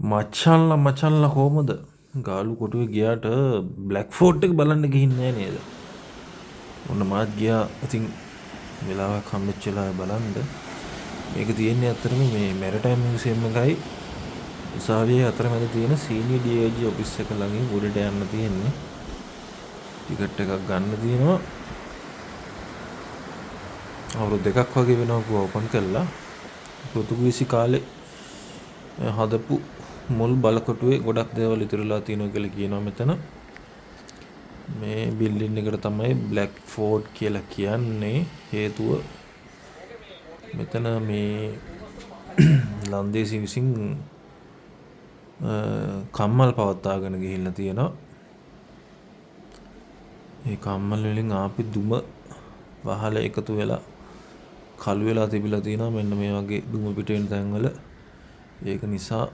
මචල්ලා කොහමද ගාලු කොටුවේ ගියාට black fort එක බලන්න ගිහින් නෑ නේද? ඔන්න මාත් ගියා. ඉතින් වෙලාවක් හම්බෙච්ච වෙලාවේ බලන්න. මේක තියෙන්නේ අතරම මේ මැරිටයිම් මියුසියම් එකයි උසාවියේ අතරමැද තියෙන සීනියර් DIG ඔෆිස් එක ළඟින් උඩට යන්න තියෙන්නේ. ටිකට් එකක් ගන්න තියෙනවා. අවුරුදු දෙකක් වගේ වෙනවා කෝ ඕපන් කළා. පෘතුගීසි කාලේ හදපු මුල් බලකොටුවේ ගොඩක් දේවල් ඉතුරුලා තියෙනවා කියලා කියනවා මෙතන. මේ බිල්ඩින් එකට තමයි බ්ලැක් ෆෝර්ට් කියලා කියන්නේ. හේතුව මෙතන මේ ලන්දේසි විසින් කම්මල් පවත්වාගෙන ගිහිල්ලා තියෙනවා. ඒ කම්මල් වලින් ආපි දුම වහල එකතු වෙලා කළු වෙලා තිබිලා තියෙනවා. මෙන්න මේ වගේ දුම පිට වෙන තැන්වල. ඒක නිසා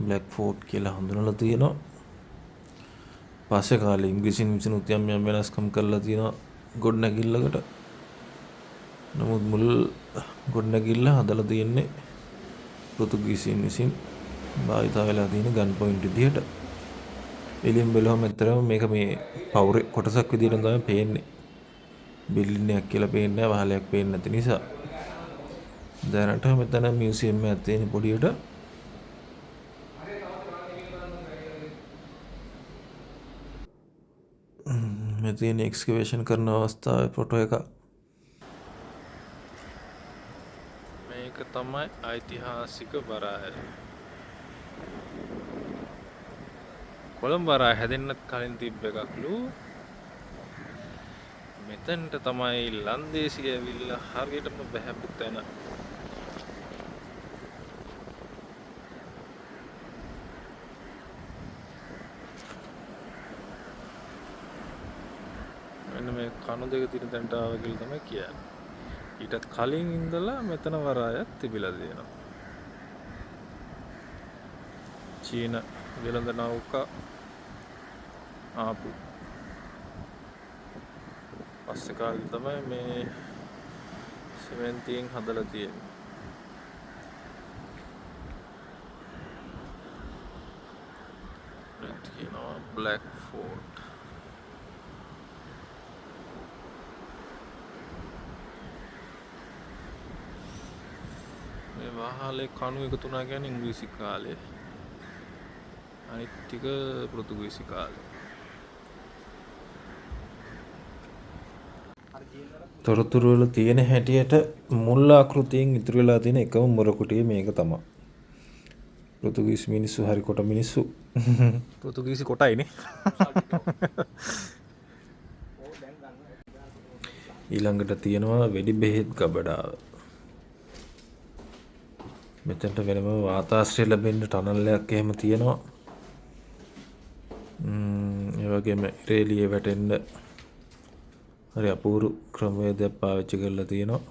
බ්ලැක් ෆෝර්ට් කියලා හඳුනලා තියෙනවා. පස්සේ කාලේ ඉංග්‍රීසියෙන් විසිනුත් යම් වෙනස්කම් කරලා තියෙනවා ගොඩනැගිල්ලකට. නමුත් මුල් ගොඩනැගිල්ල හදලා තියෙන්නේ පෘතුගීසියන් විසින් භාවිතා වෙලා තියෙන ගන් පොයින්ට් විදියට. එළියෙන් බැලුවම ඇත්තටම මේක මේ පවුරේ කොටසක් විදියට තමයි පේන්නේ. බිල්ඩින් එකක් කියලා පේන්නේ නැහැ, වහලයක් පේන්නේ නැති නිසා. දැනට මෙතන මියුසියම් එකක් තියෙන පොඩියට. මේ තියෙන එක්ස්කවේෂන් කරන අවස්ථාවේ ෆොටෝ එක. මේක තමයි ඓතිහාසික වරාය. කොළඹ වරාය හැදෙන්නත් කලින් තිබ්බ එකක්ලු. මෙතනට තමයි ලන්දේසිය ඇවිල්ලා හරියටම බහැපු තැන. මෙන්න මේ කණු දෙක තියෙන තැනට ආව කියලා තමයි කියන්නේ. ඊටත් කලින් ඉඳලා මෙතන වරායක් තිබිලා තියෙනවා. චීන වෙළඳ නෞකා ආපු පස්සේ කාලේ තමයි මේ සිමෙන්තියෙන් හදලා තියෙන්නේ. ඒත් කියනවා බ්ලැක් ෆෝර්ට්. මේ වහලේ කණු එකතු වුණා කියන්නේ ඉංග්‍රීසි කාලේ. අනිත් ටික පෘතුගීසි කාලේ. තොරතුරු වල තියෙන හැටියට මුල් ආකෘතියෙන් ඉතුරු වෙලා තියෙන එකම මොරකුටිය මේක තමයි. පෘතුගීසි මිනිස්සු හරි කොට මිනිස්සු. පෘතුගීසි කොටයිනේ. ඊළඟට තියෙනවා වෙඩි බෙහෙත් ගබඩාව. මෙතනට වෙනම වාතාශ්‍රය ලැබෙන්න ටනල් එකක් එහෙම තියෙනවා. ඒ වගේම ඉරේලියේ වැටෙන්න හරි අපූරු ක්‍රමවේදයක් පාවිච්චි කරලා තියෙනවා.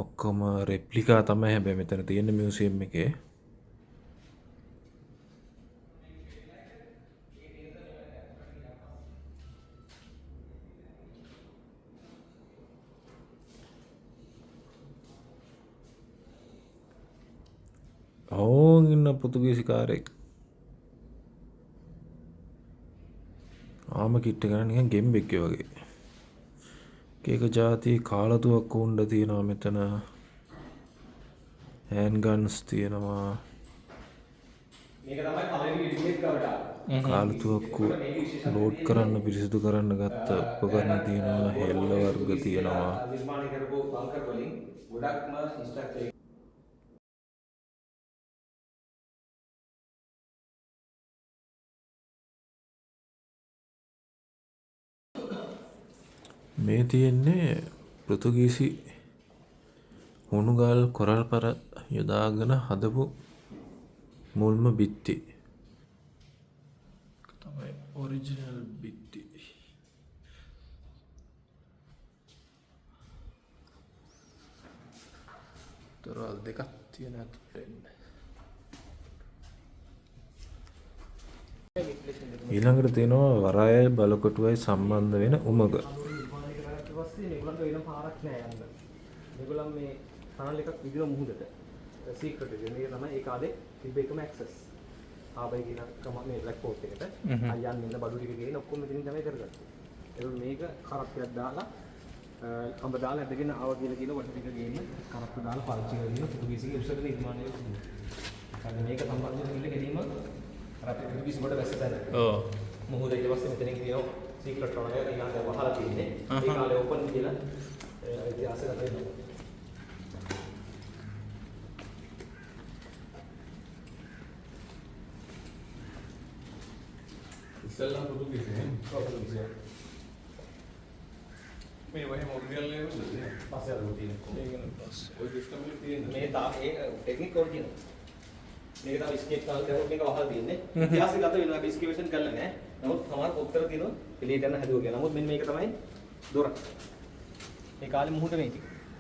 ඔක්කොම රෙප්ලිකා තමයි හැබැයි මෙතන තියෙන මියුසියම් එකේ. ඕන් ඉන්න පෘතුගීසි කාරෙක්. ආම කිට්ට ගන්න නිකන් ගෙම්බෙක්ගේ වගේ. එක ජාති කාලතුවක් උණ්ඩ තියෙනවා මෙතන. හෑන්ඩ් ගන්ස් තියෙනවා. මේක තමයි පළවෙනි රිමේක් ගබඩාව. කාලතුවක්කු ලෝඩ් කරන්න පිරිසිදු කරන්න ගත්ත උපකරණ තියෙනවා. හෙල්ල වර්ග තියෙනවා. නිර්මාණය කරපු බංකර් වලින් ගොඩක්ම ඉන්ස්ට්‍රක්ටර් මේ තියෙන්නේ පෘතුගීසි හුණුගල් කොරල්පර යොදාගෙන හදපු මුල්ම බිත්ති. තමයි ඔරිජිනල් බිත්ති. දොරවල් දෙකක් තියෙන ඇතුළෙන්. ඊළඟට තියෙනවා වරායයි බලකොටුවයි සම්බන්ධ වෙන උමග. මේගොල්ලන්ට වෙන පාරක් නෑ යන්න. මේගොල්ලන් මේ ටනල් එකක් විදින මුහුදට. සීක්‍රට් එක. මේක තමයි ඒ කාලේ තිබ්බ එකම ඇක්සස්. ආබයි කියන කම මේ බ්ලැක් පෝට් එකට. අයන් ඉන්න බඩු ටික ගේන ඔක්කොම මෙතනින් තමයි කරගත්තේ. ඒක මේක කරප්පයක් දාලා අඹ දාලා ඇදගෙන ආව කියලා කියන වට ටික ගේන්න කරප්ප දාලා පාවිච්චි කරගෙන පොතුගීසිගේ උසට නිර්මාණය කරනවා. අද මේක සම්බන්ධව කිව්ල ගැනීම අර අපේ පොතුගීසි කොට වැස්ස තැන. ඔව්. මොහොත ඊට පස්සේ මෙතනින් කියනවා සීක්‍රට් වල ඊළඟට වහලා තියෙන්නේ. ඒ කාලේ ඕපන් කියලා ඉතිහාසය ගන්නවා. ඉස්සල්ලාම පොතුගීසි නේ. පොතුගීසි. මේ වගේ මොඩියල් එකක් නෙවෙයි. පස්සේ අරගෙන තියෙනවා. ඒකනේ පස්සේ. ඔය සිස්ටම් එකේ තියෙන. මේ ඒ ටෙක්නික් ඔරිජිනල්. මේක තමයි ස්කේප් කාල් කරලා මේක වහලා තියෙන්නේ. ඉතිහාසය ගත වෙනවා අපි එක්ස්කේවේෂන් කරලා නැහැ. නමුත් සමහර පොත්වල තියෙනවා එළියට යන හැදුවා කියලා. නමුත් මෙන්න මේක තමයි දොර. මේ කාලේ මුහුද මේක.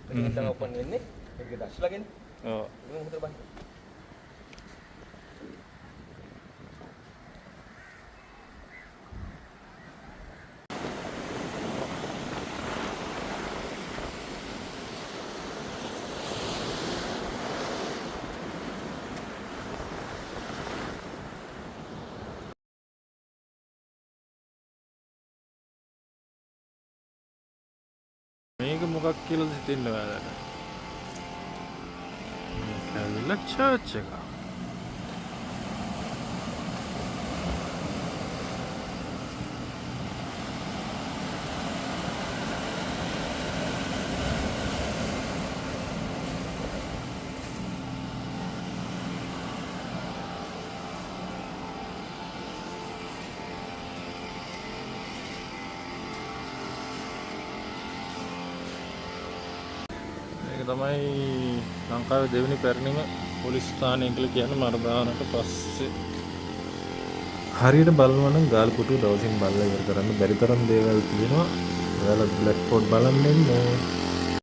මේක තමයි ඕපන් වෙන්නේ. මේක දැක්ලාගෙන. ඔව්. මේ මුහුදට බහින්න. මේක මොකක් කියලාද හිතෙන්නේ ඔයාලට? මේක ඇවිල්ලා චර්ච් එක. මේක තමයි ලංකාවේ දෙවෙනි පැරණිම පොලිස් ස්ථානය කියලා කියන්නේ මරදානට පස්සේ. හරියට බලනවා නම් ගාල් පුටුව දවසින් බලලා ඉවර කරන්න බැරි තරම් දේවල් තියෙනවා. ඔයාලා බ්ලැක් ෆෝඩ් බලන්න එන්න.